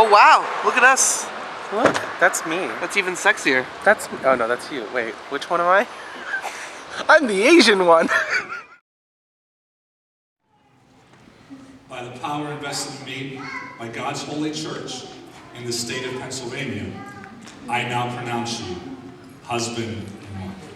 Oh wow, look at us. Look, that's me. That's even sexier. That's, oh no, that's you. Wait, which one am I? I'm the Asian one. By the power invested in me by God's holy church in the state of Pennsylvania, I now pronounce you husband and wife.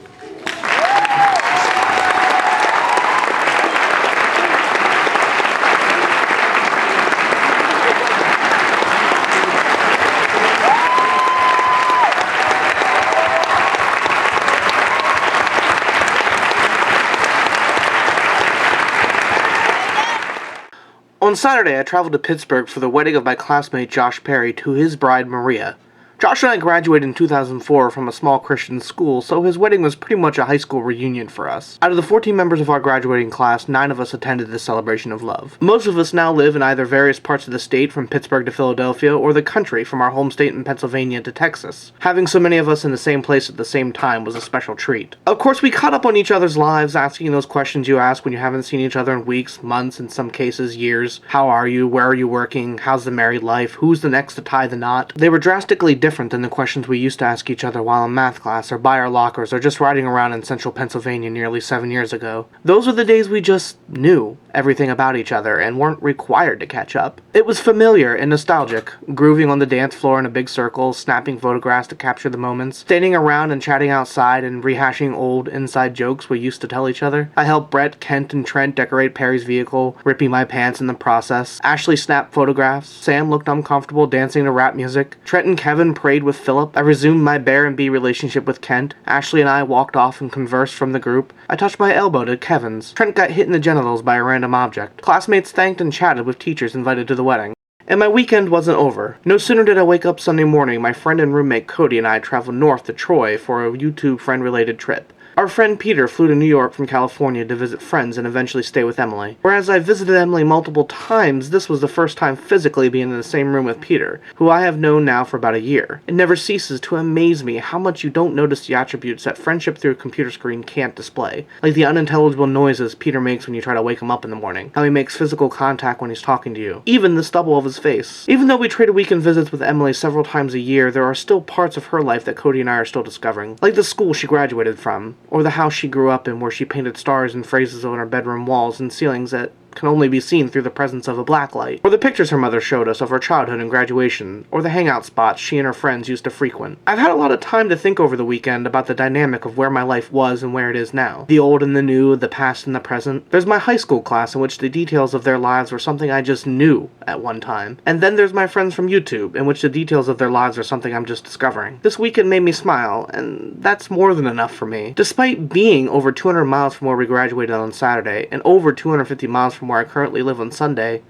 On Saturday, I traveled to Pittsburgh for the wedding of my classmate Josh Perry to his bride Maria. Josh and I graduated in 2004 from a small Christian school, so his wedding was pretty much a high school reunion for us. Out of the 14 members of our graduating class, 9 of us attended this celebration of love. Most of us now live in either various parts of the state from Pittsburgh to Philadelphia, or the country from our home state in Pennsylvania to Texas. Having so many of us in the same place at the same time was a special treat. Of course, we caught up on each other's lives, asking those questions you ask when you haven't seen each other in weeks, months, in some cases years. How are you? Where are you working? How's the married life? Who's the next to tie the knot? They were drastically different than the questions we used to ask each other while in math class, or by our lockers, or just riding around in central Pennsylvania nearly 7 years ago. Those were the days we just knew everything about each other and weren't required to catch up. It was familiar and nostalgic, grooving on the dance floor in a big circle, snapping photographs to capture the moments, standing around and chatting outside and rehashing old inside jokes we used to tell each other. I helped Brett, Kent, and Trent decorate Perry's vehicle, ripping my pants in the process. Ashley snapped photographs. Sam looked uncomfortable dancing to rap music. Trent and Kevin prayed with Philip. I resumed my bear and bee relationship with Kent. Ashley and I walked off and conversed from the group. I touched my elbow to Kevin's. Trent got hit in the genitals by a random object. Classmates thanked and chatted with teachers invited to the wedding. And my weekend wasn't over. No sooner did I wake up Sunday morning, my friend and roommate Cody and I traveled north to Troy for a YouTube friend-related trip. Our friend Peter flew to New York from California to visit friends and eventually stay with Emily. Whereas I visited Emily multiple times, this was the first time physically being in the same room with Peter, who I have known now for about a year. It never ceases to amaze me how much you don't notice the attributes that friendship through a computer screen can't display. Like the unintelligible noises Peter makes when you try to wake him up in the morning, how he makes physical contact when he's talking to you, even the stubble of his face. Even though we trade weekend visits with Emily several times a year, there are still parts of her life that Cody and I are still discovering. Like the school she graduated from, or the house she grew up in where she painted stars and phrases on her bedroom walls and ceilings that can only be seen through the presence of a blacklight, or the pictures her mother showed us of her childhood and graduation, or the hangout spots she and her friends used to frequent. I've had a lot of time to think over the weekend about the dynamic of where my life was and where it is now. The old and the new, the past and the present. There's my high school class in which the details of their lives were something I just knew at one time. And then there's my friends from YouTube, in which the details of their lives are something I'm just discovering. This weekend made me smile, and that's more than enough for me. Despite being over 200 miles from where we graduated on Saturday, and over 250 miles from where I currently live on Sunday,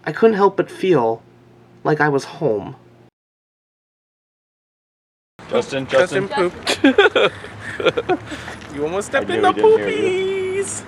I couldn't help but feel like I was home. Justin pooped. You almost stepped in the poopies.